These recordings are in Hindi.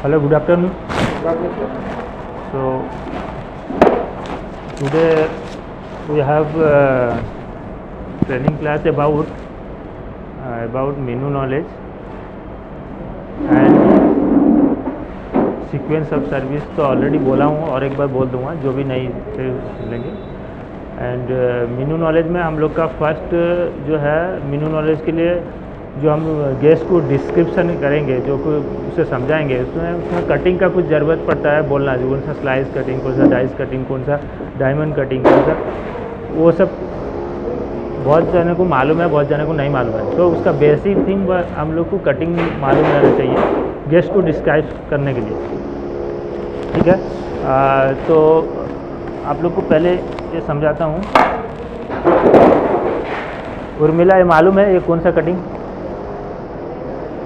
Hello, good afternoon. So today we have training class about menu knowledge and sequence of service. तो ऑलरेडी बोला हूँ और एक बार बोल दूँगा जो भी नहीं लेंगे. एंड मेनू नॉलेज में हम लोग का फर्स्ट जो है मेनू नॉलेज के लिए जो हम गेस्ट को डिस्क्रिप्शन करेंगे, जो उसे समझाएंगे, उसमें कटिंग का कुछ ज़रूरत पड़ता है बोलना, जो कौन सा स्लाइस कटिंग, कौन सा डाइस कटिंग, कौन सा डायमंड कटिंग, कौन सा, वो सब बहुत जने को मालूम है, बहुत जने को नहीं मालूम है. तो उसका बेसिक थिंग हम लोग को कटिंग मालूम रहना चाहिए गेस्ट को डिस्क्राइब करने के लिए. ठीक है. तो आप लोग को पहले ये समझाता हूँ. उर्मिला, ये मालूम है ये कौन सा कटिंग?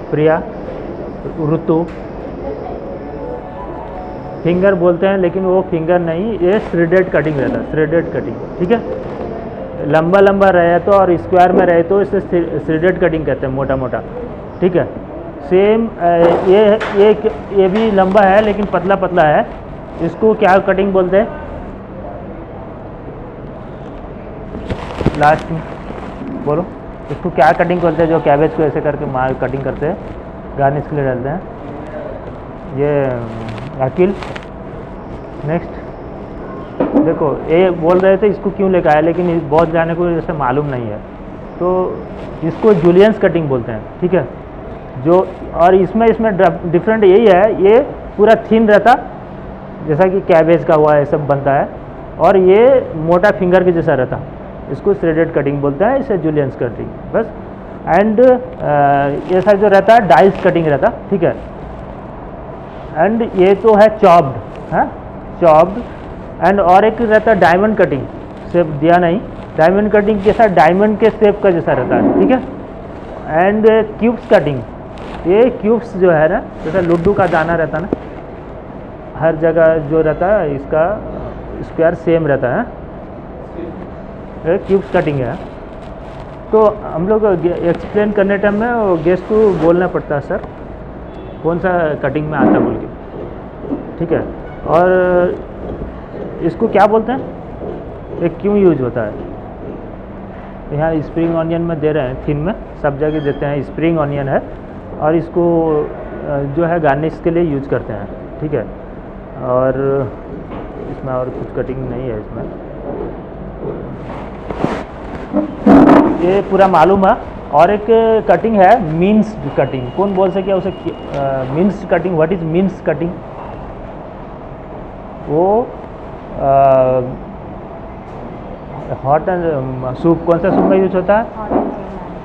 प्रिया, ऋतु, फिंगर बोलते हैं लेकिन वो फिंगर नहीं, ये थ्रेडेड कटिंग रहता है, थ्रेडेड कटिंग. ठीक है. लंबा लंबा रहे तो और स्क्वायर में रहे तो इसे थ्रेडेड कटिंग कहते हैं, मोटा मोटा. ठीक है. सेम ये भी लंबा है लेकिन पतला पतला है, इसको क्या कटिंग बोलते हैं? लास्ट में बोलो, इसको क्या कटिंग बोलते हैं? जो कैबेज को ऐसे करके मार कटिंग करते हैं, गार्निश के लिए डालते हैं. ये अकील. नेक्स्ट देखो, ये बोल रहे थे इसको क्यों लेकर आया, लेकिन बहुत जाने को जैसे मालूम नहीं है, तो इसको जूलियंस कटिंग बोलते हैं. ठीक है. जो और इसमें डिफरेंट यही है, ये पूरा थिन रहता जैसा कि कैबेज का हुआ है सब बनता है, और ये मोटा फिंगर के जैसा रहता, इसको थ्रेडेड कटिंग बोलते हैं, इसे जूलियंस कटिंग बस. एंड ये सब जो रहता है डाइस कटिंग रहता. ठीक है. एंड ये तो है चॉप्ड, है चॉप्ड. एंड और एक रहता है डायमंड कटिंग, शेप दिया नहीं, डायमंड कटिंग जैसा डायमंड के शेप का जैसा रहता है. ठीक है. एंड क्यूब्स कटिंग, ये क्यूब्स जो है ना, जैसा लड्डू का दाना रहता ना, हर जगह जो रहता है इसका स्क्वायर सेम रहता है, क्यूब्स कटिंग है. तो हम लोग एक्सप्लेन करने टाइम में गेस्ट को बोलना पड़ता है सर कौन सा कटिंग में आता बोल के. ठीक है. और इसको क्या बोलते हैं, ये क्यों यूज होता है? यहाँ स्प्रिंग ऑनियन में दे रहे हैं, थिन में सब जगह देते हैं, स्प्रिंग ऑनियन है, और इसको जो है गार्निश के लिए यूज करते हैं. ठीक है. और इसमें और कुछ कटिंग नहीं है इसमें, ये पूरा मालूम है. और एक कटिंग है मिन्स्ड कटिंग. कौन बोल सके उसे? Minced cutting. What is minced cutting? वो हॉट एंड सूप, कौन सा सूप में यूज होता है?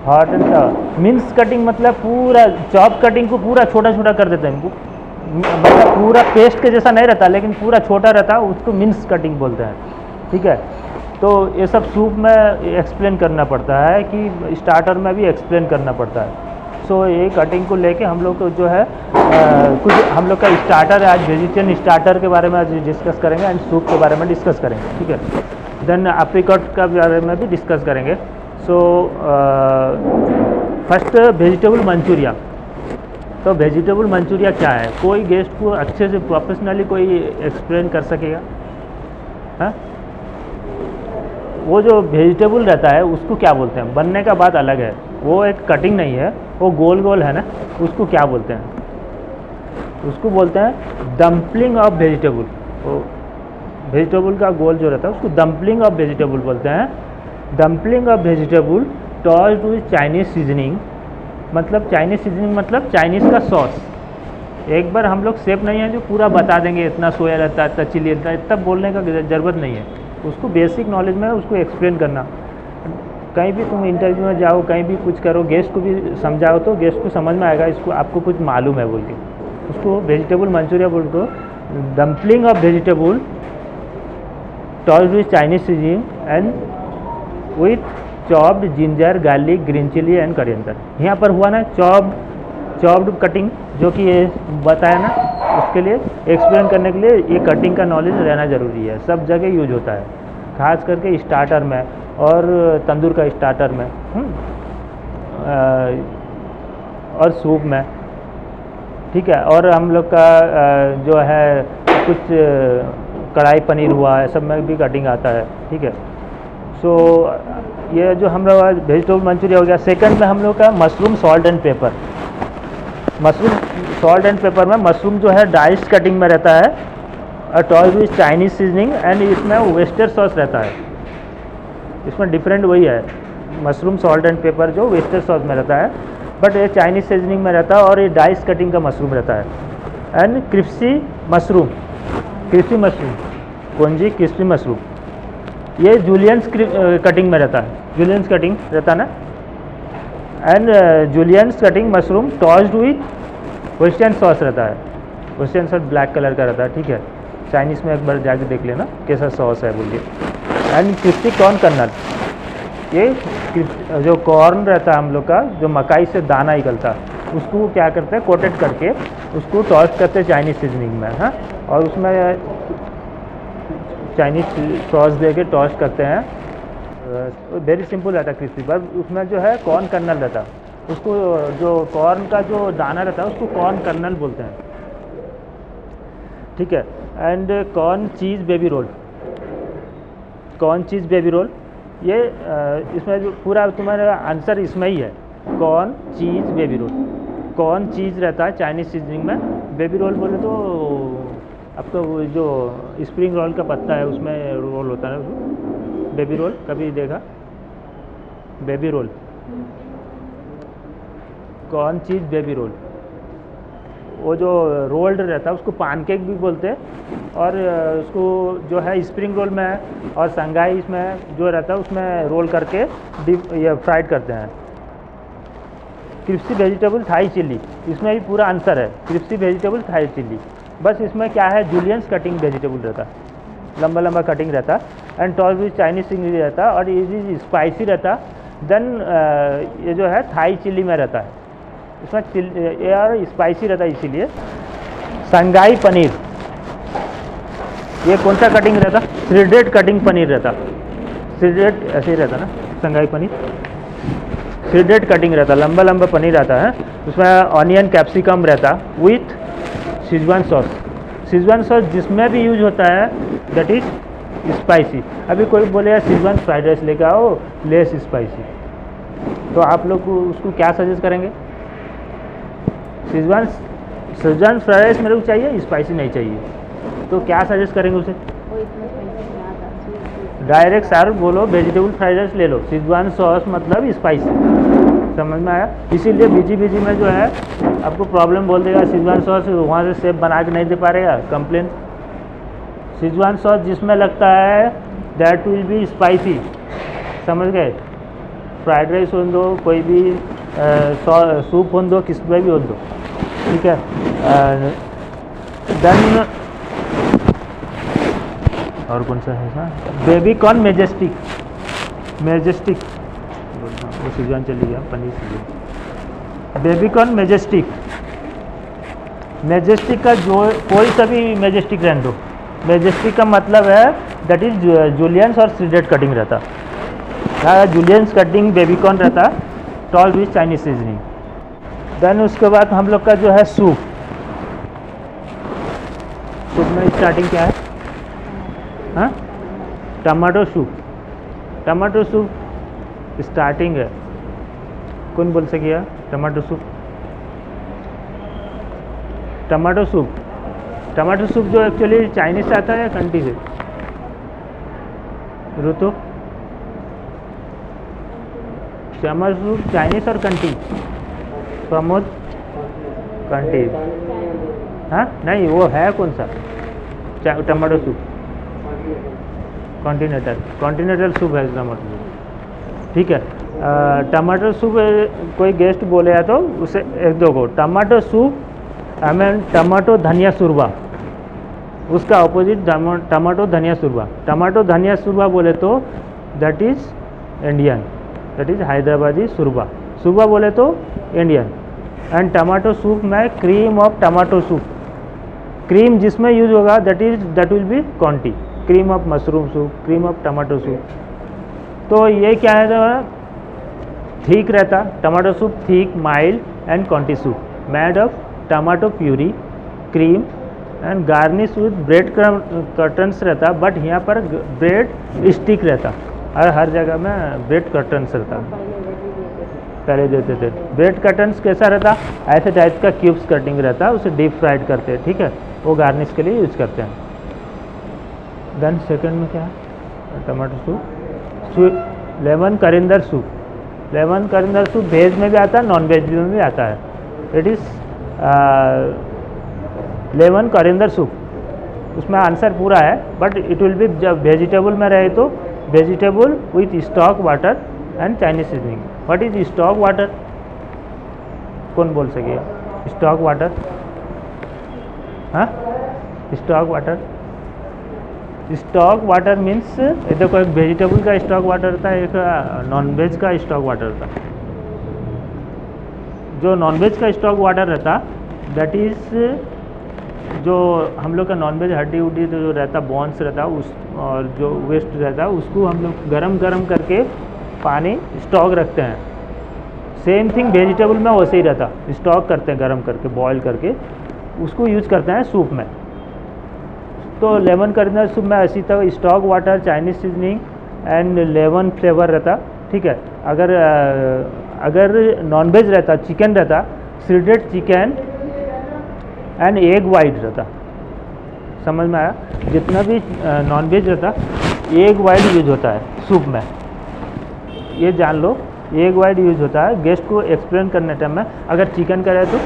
Hot and. मिन्स कटिंग मतलब पूरा चॉप कटिंग को पूरा छोटा छोटा कर देते हैं, मतलब पूरा पेस्ट के जैसा नहीं रहता लेकिन पूरा छोटा रहता, उसको मिन्स कटिंग बोलते हैं. ठीक है. तो ये सब सूप में एक्सप्लेन करना पड़ता है, कि स्टार्टर में भी एक्सप्लेन करना पड़ता है. सो ये कटिंग को लेके हम लोग को जो है कुछ हम लोग का स्टार्टर है, आज वेजिटेरियन स्टार्टर के बारे में आज डिस्कस करेंगे, एंड सूप के बारे में डिस्कस करेंगे. ठीक है. देन एप्रिकॉट का बारे में भी डिस्कस करेंगे. So first vegetable Manchuria. तो वेजिटेबल मंचूरिया क्या है? कोई गेस्ट को अच्छे से प्रोफेशनली कोई एक्सप्लेन कर सकेगा? हाँ, वो जो वेजिटेबल रहता है उसको क्या बोलते हैं? बनने का बात अलग है, वो एक कटिंग नहीं है, वो गोल गोल है ना, उसको क्या बोलते हैं? उसको बोलते हैं डम्पलिंग ऑफ वेजिटेबल. वो वेजिटेबल का गोल जो रहता है उसको डम्पलिंग ऑफ वेजिटेबल बोलते हैं. Dumpling of vegetable tossed with Chinese seasoning. मतलब चाइनीज सीजनिंग मतलब चाइनीज़ का सॉस. एक बार हम लोग सेफ नहीं है जो पूरा बता देंगे इतना सोया रहता है, इतना चिली रहता है, तब बोलने का ज़रूरत नहीं है. उसको बेसिक नॉलेज में उसको एक्सप्लेन करना. कहीं भी तुम इंटरव्यू में जाओ, कहीं भी कुछ करो, गेस्ट को भी समझाओ तो गेस्ट को समझ में आएगा इसको आपको कुछ मालूम है बोल के. उसको वेजिटेबल मंचूरिया बोल दो. Dumpling of vegetable tossed with Chinese seasoning and with chopped ginger, garlic, green chilli and coriander. यहाँ पर हुआ ना चॉप्ड कटिंग, जो कि ये बताया ना, उसके लिए एक्सप्लेन करने के लिए ये कटिंग का नॉलेज रहना ज़रूरी है. सब जगह यूज होता है, खास करके स्टार्टर में और तंदूर का स्टार्टर में और सूप में. ठीक है। और हम लोग का जो है कुछ कढ़ाई पनीर हुआ है, सब में भी कटिंग आता है, ठीक है। सो ये जो हम लोग वेजिटेबल मंचूरियन हो गया। सेकंड में हम लोग का mushroom salt and paper. Mushroom salt and paper में मशरूम जो है डाइस कटिंग में रहता है और toss with Chinese seasoning and इसमें वेस्टर सॉस रहता है। इसमें डिफरेंट वही है, मशरूम सॉल्ट एंड पेपर जो वेस्टर सॉस में रहता है, बट ये चाइनीज सीजनिंग में रहता है और ये डाइस कटिंग का मशरूम रहता है। And crispy mushroom, crispy mushroom कौन जी, क्रिस्पी मशरूम ये जूलियंस कटिंग में रहता है, जूलियंस कटिंग रहता है ना। And juliennes cutting mushroom tossed with western sauce रहता है, वेस्टर्न सॉस ब्लैक कलर का रहता है, ठीक है। चाइनीज़ में एक बार जाके देख लेना कैसा सॉस है बोलिए। एंड क्रिस्पी कॉर्न कर्नल, ये जो कॉर्न रहता है हम लोग का, जो मकाई से दाना निकलता है, उसको क्या करते हैं कोटेड करके उसको टॉस्ट करते हैं चाइनीज़ सीजनिंग में, हाँ। और उसमें चाइनीज़ सॉस दे के टॉस्ट करते हैं। वेरी सिंपल रहता है क्रिस्पी, बस उसमें जो है कॉर्न कर्नल रहता है, उसको जो कॉर्न का जो दाना रहता है उसको कॉर्न कर्नल बोलते हैं, ठीक है। And corn cheese baby roll, corn cheese baby roll, ये इसमें जो पूरा तुम्हारा आंसर इसमें ही है, corn cheese baby roll. Corn cheese रहता है चाइनीज़ सीजनिंग में, बेबी रोल बोले तो आपका वो जो स्प्रिंग रोल का पत्ता है उसमें रोल होता है, बेबी रोल कभी देखा, baby roll, corn cheese baby role. वो जो रोल्ड रहता है उसको पानकेक भी बोलते हैं, और उसको जो है स्प्रिंग रोल में और शंघाई इसमें जो रहता है उसमें रोल करके डीप ये फ्राइड करते हैं। क्रिस्पी वेजिटेबल थाई चिल्ली, इसमें भी पूरा आंसर है, क्रिस्पी वेजिटेबल थाई चिल्ली। बस इसमें क्या है, जूलियंस कटिंग वेजिटेबल रहता है, लंबा लंबा कटिंग रहता है। And toss with Chinese singly रहता है, और ये स्पाइसी रहता। देन ये जो है थाई चिल्ली में रहता है, इसमें यार स्पाइसी रहता है इसीलिए। शंघाई पनीर, ये कौन सा कटिंग रहता, श्रेडेड कटिंग पनीर रहता, श्रेडेड ऐसे ही रहता ना शंघाई पनीर, श्रेडेड कटिंग रहता, लंबा लंबा पनीर आता है, उसमें ऑनियन कैप्सिकम रहता with Schezwan sauce. Schezwan sauce जिसमें भी यूज होता है दैट इज स्पाइसी। अभी कोई बोले यार शेजवान फ्राइड राइस लेकर आओ लेस स्पाइसी, तो आप लोग को उसको क्या सजेस्ट करेंगे, शेजवान फ्राइड राइस मेरे को चाहिए, स्पाइसी नहीं चाहिए, तो क्या सजेस्ट करेंगे उसे, डायरेक्ट सर बोलो वेजिटेबल फ्राइड राइस ले लो, शेजवान सॉस मतलब स्पाइसी, समझ में आया। इसीलिए बीजी में जो है आपको प्रॉब्लम बोल देगा, शेजवान सॉस वहाँ से सेफ बना के नहीं दे पा रहेगा, कंप्लेन। शेजवान सॉस जिसमें लगता है दैट विल बी स्पाइसी, समझ गए। फ्राइड राइस हो दो, कोई भी सूप हो दो, किस में भी हो दो, ठीक है। देन और कौन सा है ना, बेबी कॉर्न मेजेस्टिक, मेजेस्टिक वो सीजन चली गया paneer season. Baby corn Majestic, Majestic का जो कोई सा भी मेजेस्टिक रहने दो, मेजेस्टिक का मतलब है दैट इज जूलियंस और श्रेडेड कटिंग रहता, जूलियंस कटिंग बेबी कॉर्न रहता, tall with Chinese seasoning. Then उसके बाद हम लोग का जो है सूप, सूप में स्टार्टिंग क्या है, हाँ tomato soup, tomato soup starting है, कौन बोल सकेगा tomato soup, tomato soup, tomato soup जो एक्चुअली चाइनीज से आता है या कंट्री से, ऋतु टमाटो सूप चाइनीज और कंट्री, प्रमोद कंट्री, हाँ नहीं वो है कौन सा tomato soup, continental, continental soup है टमाटो सूप, ठीक है। टमाटो सूप कोई गेस्ट बोले है तो उसे एक दो को tomato soup I mean tomato धनिया शुरबा, उसका ऑपोजिट टमाटो धनिया शुरबा। टमाटो धनिया शुरबा बोले तो that is Indian, that is Hyderabadi shorba, shorba बोले तो इंडियन। एंड टमाटो सूप में cream of tomato soup, cream जिसमें यूज होगा that will be conti, cream of mushroom soup, cream of tomato soup. तो ये क्या है, थिक रहता tomato soup, thick mild and conti soup made of tomato puree, cream and garnish with bread croutons रहता, बट यहाँ पर ब्रेड स्टिक रहता, और हर जगह में ब्रेड कर्टन्स रहता। पहले देते थे ब्रेड कर्टन्स कैसा रहता, ऐसे टाइप का क्यूब्स कटिंग रहता, उसे डीप फ्राइड करते हैं, ठीक है, वो गार्निश के लिए यूज करते हैं। देन सेकंड में क्या है, tomato soup, lemon coriander soup. Lemon coriander soup veg में भी आता है, नॉन वेज में भी आता है। It is lemon coriander soup, उसमें आंसर पूरा है, बट इट विल बी, जब वेजिटेबल में रहे तो vegetable with stock water and Chinese seasoning. What is stock water, कौन बोल सकेगा? स्टॉक वाटर, हाँ, stock water, stock water means देखो, एक वेजिटेबल का स्टॉक वाटर रहता है, एक नॉन वेज का स्टॉक वाटर रहता। जो नॉन वेज का स्टॉक वाटर रहता, दैट इज़ जो हम लोग का नॉन वेज हड्डी उड्डी जो रहता, बोन्स रहता, उस और जो वेस्ट रहता, उसको हम लोग गरम करके पानी स्टॉक रखते हैं। सेम थिंग वेजिटेबल में वैसे ही रहता, स्टॉक करते हैं गरम करके, बॉईल करके, उसको यूज करते हैं सूप में। तो लेमन करिंदर सूप में ऐसी तरह stock water, Chinese seasoning and lemon flavour रहता, ठीक है। अगर नॉन वेज रहता, चिकन रहता, shredded chicken and egg white रहता। समझ में आया? जितना भी नॉन वेज रहता, एग वाइट यूज होता है सूप में, ये जान लो, एग वाइट यूज होता है। गेस्ट को एक्सप्लेन करने टाइम में, अगर चिकन का रहे तो,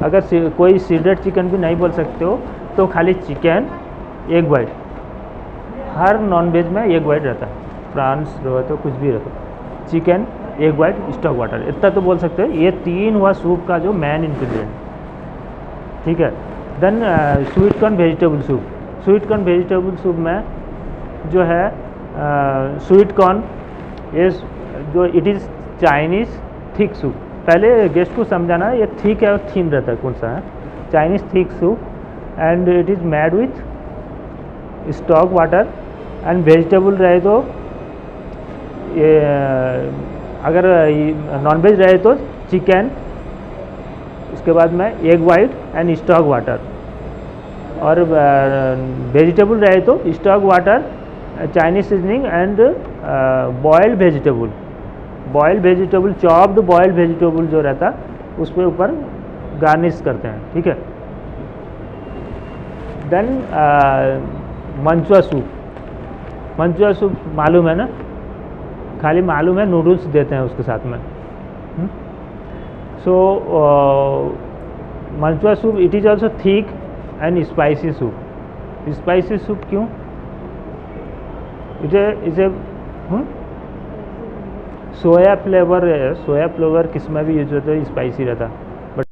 अगर कोई श्रेडेड चिकन भी नहीं बोल सकते हो तो खाली चिकन एग वाइट, हर नॉन वेज में एग वाइट रहता है, प्रॉन्स रहो तो कुछ भी रहता, chicken egg white stock water, इतना तो बोल सकते हो। ये तीन हुआ सूप का जो मेन इंग्रेडिएंट, ठीक है। Then sweet corn vegetable soup. Sweet corn vegetable soup में जो है स्वीट कॉर्न, ये जो it is Chinese thick soup. पहले गेस्ट को समझाना है ये थिक है और थीन रहता है, कौन सा है, Chinese thick soup, and it is made with stock water and vegetable रहे तो, ये अगर नॉन वेज रहे तो चिकन, उसके बाद में egg white and stock water, और वेजिटेबल रहे तो stock water, Chinese seasoning and boiled vegetable. Boiled vegetable, chopped boiled vegetable जो रहता, उस पर ऊपर गार्निश करते हैं, ठीक है। Then manchow soup. Manchow soup मालूम है ना, खाली मालूम है नूडल्स देते हैं उसके साथ में। So manchow soup, it is also thick and spicy soup. Spicy soup क्यों? It is a soya flavour है, सोया फ्लेवर किस में भी यूज होता है, स्पाइसी रहता। बट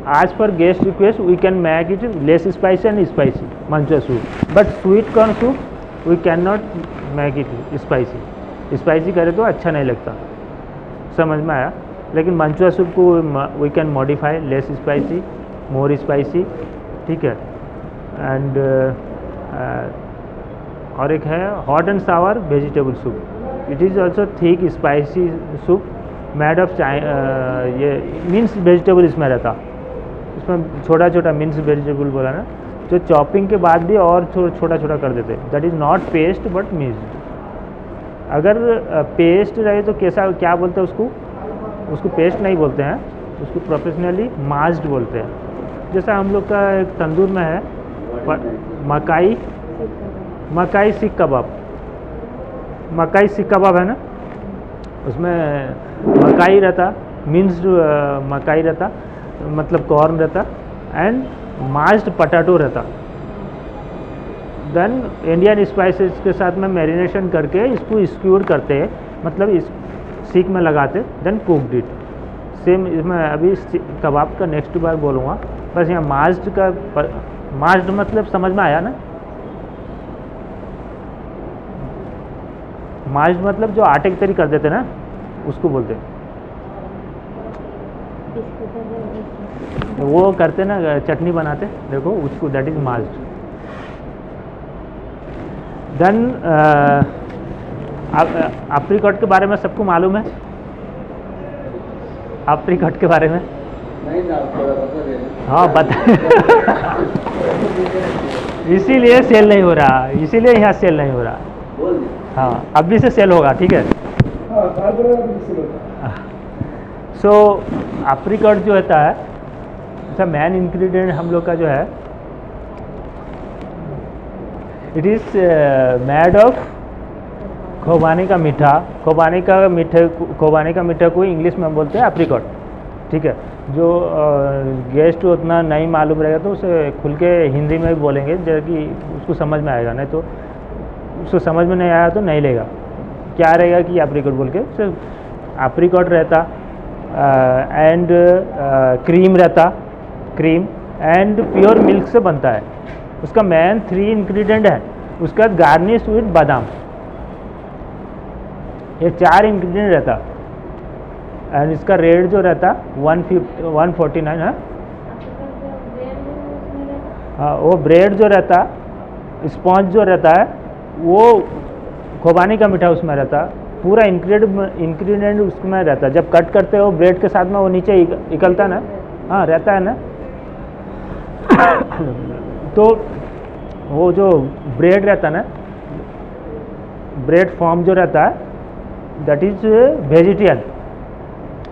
आज पर guest request we can make it less spicy and spicy manchow soup, but sweet corn soup we can not make it spicy. Spicy करे तो अच्छा नहीं लगता, समझ में आया? लेकिन मंचुआ सूप को we can modify, less spicy, more spicy, ठीक है। एंड और एक है hot and sour vegetable soup. It is also thick spicy soup made of ये मिन्स वेजिटेबल इसमें रहता, इसमें छोटा छोटा मिन्स वेजिटेबल बोला ना, जो चॉपिंग के बाद भी और छोटा छोटा कर देते। That is not paste but minced. अगर पेस्ट रहे तो कैसा, क्या बोलते हैं उसको? उसको पेस्ट नहीं बोलते हैं, उसको प्रोफेशनली मास्ड बोलते हैं। जैसा हम लोग का एक तंदूर में है मकाई सीख कबाब, मकाई सीख कबाब है ना, उसमें मकाई रहता, मिन्स्ड मकाई रहता, मतलब कॉर्न रहता, एंड मास्ड पटाटो रहता। देन इंडियन स्पाइसेस के साथ में मैरिनेशन करके इसको स्क्यूर करते हैं, मतलब इस सीख में लगाते, देन कुकड इट। सेम इसमें अभी कबाब का नेक्स्ट बार बोलूँगा, बस यहाँ मास्ड का, मास्ड मतलब समझ में आया ना? मास्ड मतलब जो आटे की तरह कर देते ना, उसको बोलते हैं। वो करते ना, चटनी बनाते देखो उसको, that is mashed. Then apricot के बारे में सबको मालूम है, अप्रीकॉट के बारे में? नहीं ना, थोड़ा बता देना। हाँ बता। इसीलिए सेल नहीं हो रहा, इसीलिए यहाँ सेल नहीं हो रहा। बोल दे। हाँ अभी से सेल होगा, ठीक है। हाँ, सो अप्रीकॉट जो होता है, अच्छा मेन इंग्रेडिएंट हम लोग का जो है, इट इज़ मेड ऑफ खोबानी का मीठा। खोबानी का मीठा को इंग्लिश में हम बोलते हैं अप्रीकॉट, ठीक है। जो गेस्ट उतना नहीं मालूम रहेगा तो उसे खुल के हिंदी में भी बोलेंगे, जैसे कि उसको समझ में आएगा, नहीं तो उसको समझ में नहीं आया तो नहीं लेगा। क्या रहेगा कि अप्रीकॉट बोल के, सिर्फ अप्रीकॉट रहता एंड क्रीम रहता, क्रीम एंड प्योर मिल्क से बनता है। उसका मेन 3 इंग्रेडिएंट है। उसके बाद गार्निश विद बादाम, ये 4 इंग्रेडिएंट रहता। एंड इसका रेट जो रहता 149 है। हाँ वो ब्रेड जो रहता, स्पॉन्ज जो रहता है, वो खोबानी का मीठा उसमें रहता। पूरा इंग्रेडिएंट उसमें रहता। जब कट करते हो ब्रेड के साथ में वो नीचे निकलता ना, हाँ रहता है ना। तो वो जो ब्रेड रहता ना, ब्रेड फॉर्म जो रहता है, दैट इज वेजिटेरियन।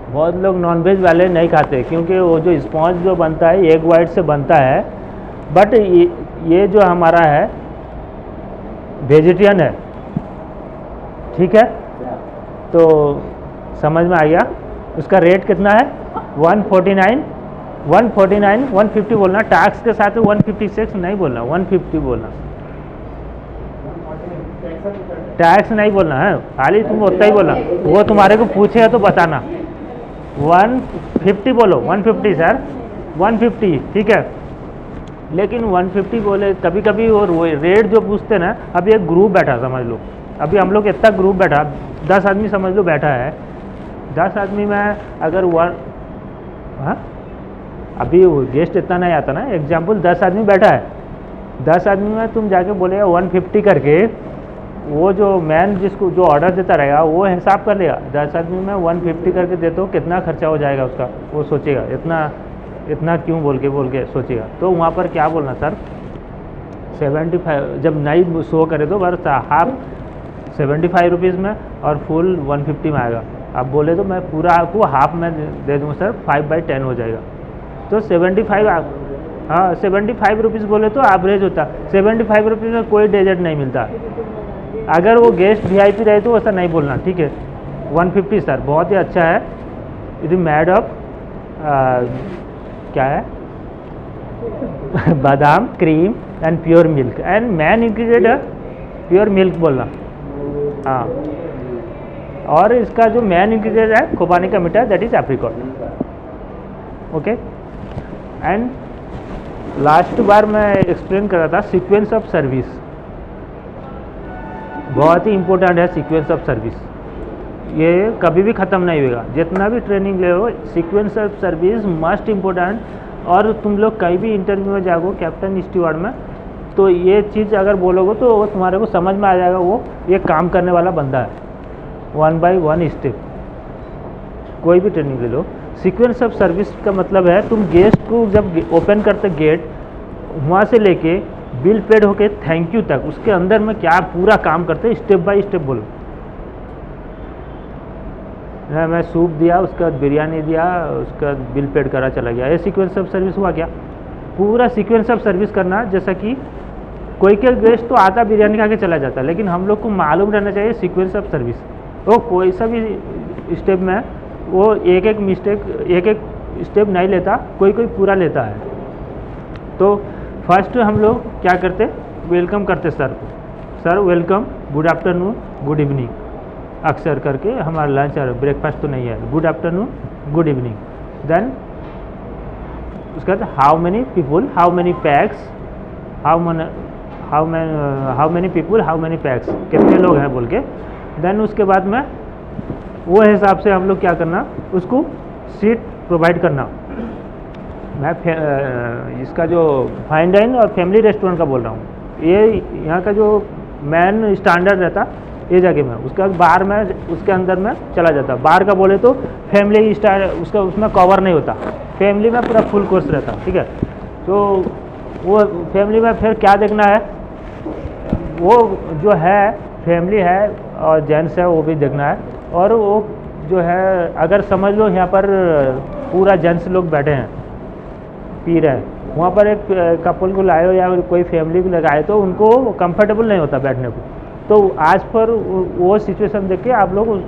बहुत लोग नॉनवेज वाले नहीं खाते, क्योंकि वो जो स्पॉन्ज जो बनता है एग वाइट से बनता है। बट ये जो हमारा है वेजिटेरियन है, ठीक है। तो समझ में आ गया। उसका रेट कितना है? 149, 150 बोलना, टैक्स के साथ 156 नहीं बोलना, 150 बोलना। टैक्स नहीं बोलना है, खाली तुम उतना ही बोलना। वो तुम्हारे को पूछेगा तो बताना। 150 बोलो, 150 सर, 150, ठीक है। लेकिन 150 बोले, कभी कभी वो रेट जो पूछते ना, अभी एक ग्रुप बैठा समझ लो, अभी हम लोग इतना ग्रुप बैठा, 10 आदमी समझ लो बैठा है। 10 आदमी में अगर हाँ अभी वो गेस्ट इतना नहीं आता ना, एग्जाम्पल 10 आदमी बैठा है, 10 आदमी में तुम जाके बोलेगा 150 करके, वो जो मैन जिसको जो ऑर्डर देता रहेगा वो हिसाब कर लेगा। 10 आदमी में 150 करके दे तो कितना खर्चा हो जाएगा उसका, वो सोचेगा इतना क्यों बोल के सोचेगा। तो वहाँ पर क्या बोलना सर, 75, जब नहीं शो करे तो बस हाफ 75 रुपीज़ में और फुल 150 में आएगा। आप बोले तो मैं पूरा आपको हाफ में दे दूँगा सर, 5/10 हो जाएगा। तो 75, हाँ 75 रुपीज़ बोले तो एवरेज होता। 75 रुपीज़ में कोई डेजर्ट नहीं मिलता। अगर वो गेस्ट VIP रहे तो ऐसा नहीं बोलना, ठीक है। 150 सर, बहुत ही अच्छा है। इट इज मेड ऑफ क्या है बादाम, cream and pure milk, and main ingredient है प्योर मिल्क बोलना, हाँ। और इसका जो मेन इंग्रेडिएंट है खोबानी का मीठा, that is apricot, okay. And last बार मैं एक्सप्लेन कर रहा था सीक्वेंस ऑफ सर्विस, बहुत ही इंपॉर्टेंट है सीक्वेंस ऑफ सर्विस। ये कभी भी ख़त्म नहीं होगा, जितना भी ट्रेनिंग ले हो, sequence of service must important. और तुम लोग कहीं भी इंटरव्यू में जाओ कैप्टन स्टीवर्ड में, तो ये चीज़ अगर बोलोगे तो वो तुम्हारे को समझ में आ जाएगा, वो ये काम करने वाला बंदा है। 1 by 1 स्टेप कोई भी ट्रेनिंग ले लो। सीक्वेंस ऑफ सर्विस का मतलब है तुम गेस्ट को जब ओपन करते गेट, वहाँ से लेके बिल पेड होके थैंक यू तक, उसके अंदर में क्या पूरा काम करते, स्टेप बाय स्टेप बोलो। मैं सूप दिया, उसके बाद बिरयानी दिया, उसका बिल पेड करा चला गया, ये सीक्वेंस ऑफ सर्विस हुआ क्या? पूरा सीक्वेंस ऑफ सर्विस करना। जैसा कि कोई गेस्ट तो आता बिरयानी खा के चला जाता, लेकिन हम लोग को मालूम रहना चाहिए सीक्वेंस ऑफ सर्विस। वो कोई सा भी स्टेप में वो एक एक स्टेप नहीं लेता, कोई पूरा लेता है। तो फर्स्ट हम लोग क्या करते, वेलकम करते सर को, sir welcome, good afternoon, good evening, अक्सर करके हमारा लंच और ब्रेकफास्ट तो नहीं है, good afternoon, good evening. Then उसके बाद how many people, how many pax, how many people, how many pax, कितने लोग हैं बोल के। देन उसके बाद में वो हिसाब से हम लोग क्या करना, उसको सीट प्रोवाइड करना। मैं इसका जो फाइन डाइन और फैमिली रेस्टोरेंट का बोल रहा हूँ, ये यहाँ का जो मेन स्टैंडर्ड रहता ये जगह में, उसके बाद बाहर में उसके अंदर में चला जाता। बाहर का बोले तो फैमिली स्टार उसका उसमें कवर नहीं होता, फैमिली में पूरा फुल कोर्स रहता, ठीक है। तो वो फैमिली में फिर क्या देखना है, वो जो है फैमिली है और जेंट्स है वो भी देखना है। और वो जो है अगर समझ लो यहाँ पर पूरा जेंट्स लोग बैठे हैं पी रहे हैं, वहाँ पर एक कपल को लाए हो या कोई फैमिली को लगाए तो उनको कंफर्टेबल नहीं होता बैठने को। तो आज पर वो सिचुएशन देख के आप लोग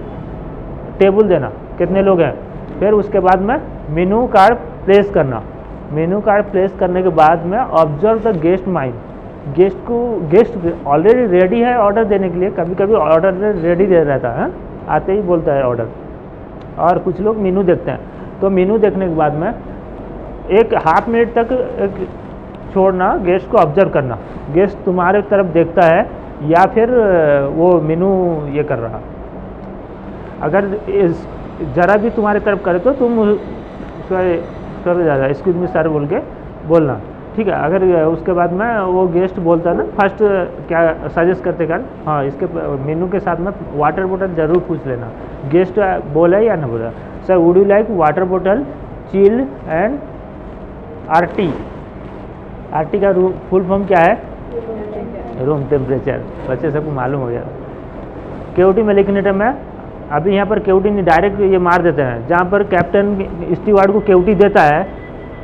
टेबल देना कितने लोग हैं, फिर उसके बाद में मेनू कार्ड प्लेस करना। मेनू कार्ड प्लेस करने के बाद में observe the guest mind, guest already ready है ऑर्डर देने के लिए, कभी कभी ऑर्डर रेडी दे रहता है, आते ही बोलता है ऑर्डर, और कुछ लोग मेनू देखते हैं। तो मेनू देखने के बाद में एक हाफ मिनट तक एक छोड़ना, गेस्ट को ऑब्जर्व करना, गेस्ट तुम्हारे तरफ देखता है या फिर वो मेनू ये कर रहा। अगर ज़रा भी तुम्हारी तरफ करे तो तुम सर ज़्यादा एक्सक्यूज मी सर बोल के बोलना, ठीक है। अगर उसके बाद में वो गेस्ट बोलता है ना, फर्स्ट क्या सजेस्ट करते कर, हाँ इसके मेनू के साथ में वाटर बोतल ज़रूर पूछ लेना। गेस्ट बोला या ना बोला, sir would you like water बोतल चिल एंड आरटी। आरटी का फुल फॉर्म क्या है, रूम टेम्परेचर, बच्चे सबको मालूम हो गया। केओटी में लिखने टाइम में अभी यहाँ पर केओटी नहीं डायरेक्ट ये मार देते हैं, जहाँ पर कैप्टन स्टीवार्ड को केओटी देता है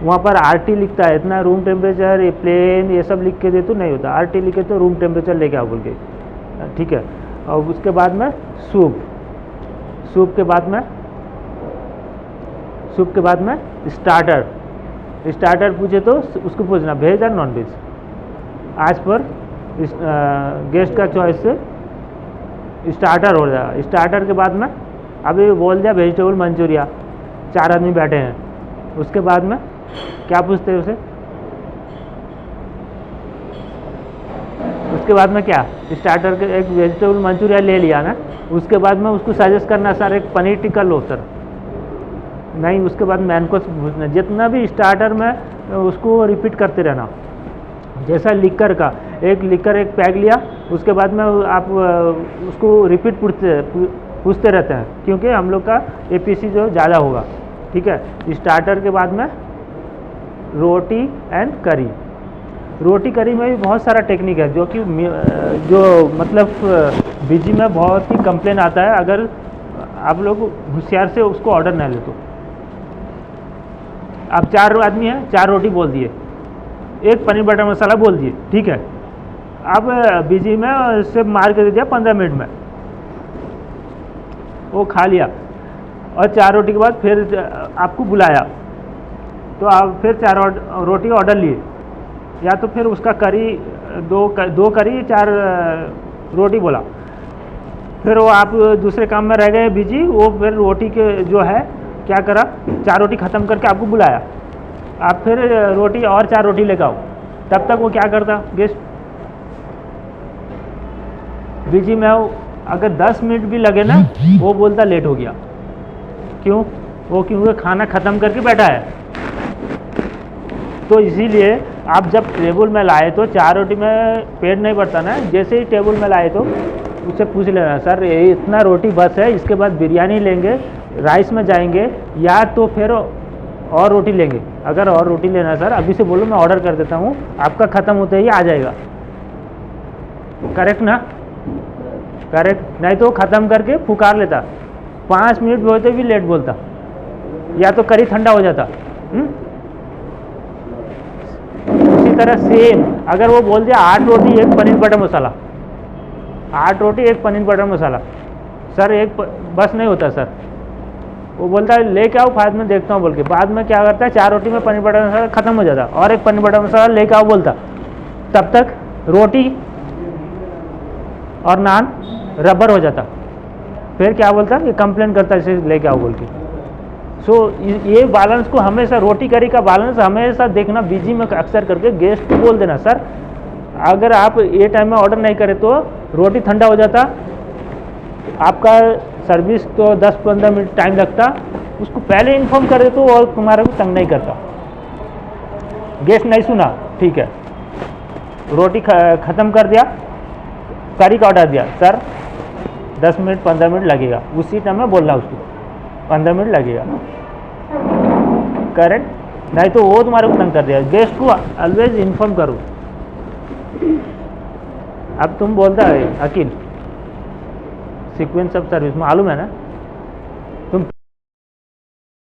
वहाँ पर आरटी लिखता है, इतना रूम टेम्परेचर ये प्लेन ये सब लिख के दे तो नहीं होता, आरटी लिखे तो रूम टेम्परेचर लेके आओ बोल के, ठीक है। और उसके बाद में सूप, सूप के बाद में स्टार्टर, स्टार्टर पूछे तो उसको पूछना वेज और नॉन वेज, आज पर गेस्ट का चॉइस से स्टार्टर हो जाएगा। स्टार्टर के बाद में अभी बोल दिया वेजिटेबल मंचूरिया, 4 आदमी बैठे हैं, उसके बाद में क्या पूछते हैं उसे, उसके बाद में क्या स्टार्टर के एक वेजिटेबल मंचूरिया ले लिया ना, उसके बाद में उसको सजेस्ट करना सर एक पनीर टिक्का लो सर, नहीं उसके बाद मैन कोर्स पूछना। जितना भी स्टार्टर में उसको रिपीट करते रहना, जैसा लिकर का एक लिकर एक पैक लिया, उसके बाद में आप उसको रिपीट पूछते रहते हैं, क्योंकि हम लोग का एपीसी जो ज़्यादा होगा, ठीक है। स्टार्टर के बाद में रोटी एंड करी, रोटी करी में भी बहुत सारा टेक्निक है जो कि जो मतलब बीजी में बहुत ही कंप्लेन आता है अगर आप लोग होशियार से उसको ऑर्डर ना ले तो। आप 4 आदमी हैं, 4 रोटी बोल दिए, एक पनीर बटर मसाला बोल दिए, ठीक है। अब बीजी में से मार के दे दिया 15 मिनट में, वो खा लिया और 4 रोटी के बाद फिर आपको बुलाया तो आप फिर 4 रोटी ऑर्डर लिए, या तो फिर उसका करी 2 करी 4 रोटी बोला, फिर वो आप दूसरे काम में रह गए बिजी, वो फिर रोटी के जो है क्या करा 4 रोटी ख़त्म करके आपको बुलाया, आप फिर रोटी और 4 रोटी लेकर आओ, तब तक वो क्या करता गेस्ट बिजी में हो। अगर 10 मिनट भी लगे ना वो बोलता लेट हो गया, क्यों, वो क्योंकि खाना ख़त्म करके बैठा है। तो इसीलिए आप जब टेबल में लाए तो 4 रोटी में पेट नहीं भरता ना, जैसे ही टेबल में लाए तो उससे पूछ लेना सर ये इतना रोटी बस है, इसके बाद बिरयानी लेंगे, राइस में जाएंगे या तो फिर और रोटी लेंगे। अगर और रोटी लेना सर अभी से बोलो, मैं ऑर्डर कर देता हूँ, आपका ख़त्म होते ही आ जाएगा, करेक्ट ना, करेक्ट। नहीं तो ख़त्म करके पुकार लेता, 5 मिनट बोलते भी लेट बोलता, या तो करी ठंडा हो जाता। उसी तरह सेम अगर वो बोल दिया 8 रोटी 1 पनीर बटर मसाला, 8 रोटी 1 पनीर बटर मसाला, सर एक बस नहीं होता सर, वो बोलता है लेके आओ बाद में देखता हूँ बोल के, बाद में क्या करता है 4 रोटी में पनीर बटर मसाला ख़त्म हो जाता और 1 पनीर बटर मसाला लेके आओ बोलता, तब तक रोटी और नान रबर हो जाता, फिर क्या बोलता ये कंप्लेन करता इसे लेके आओ बोल के। सो ये बैलेंस को हमेशा, रोटी करी का बैलेंस हमेशा देखना, बीजी में अक्सर करके गेस्ट को बोल देना सर अगर आप ये टाइम में ऑर्डर नहीं करें तो रोटी ठंडा हो जाता, आपका सर्विस तो 10-15 मिनट टाइम लगता, उसको पहले इन्फॉर्म करे तो और तुम्हारे को तंग नहीं करता। गेस्ट नहीं सुना, ठीक है, रोटी ख़त्म कर दिया, करी का ऑर्डर दिया, सर 10 मिनट 15 मिनट लगेगा, उसी टाइम में बोलना उसको 15 मिनट लगेगा, करेक्ट। नहीं तो वो तुम्हारे को तंग कर दिया। गेस्ट को ऑलवेज इन्फॉर्म करो। अब तुम बोलता है अकील सीक्वेंस ऑफ सर्विस मालूम है ना?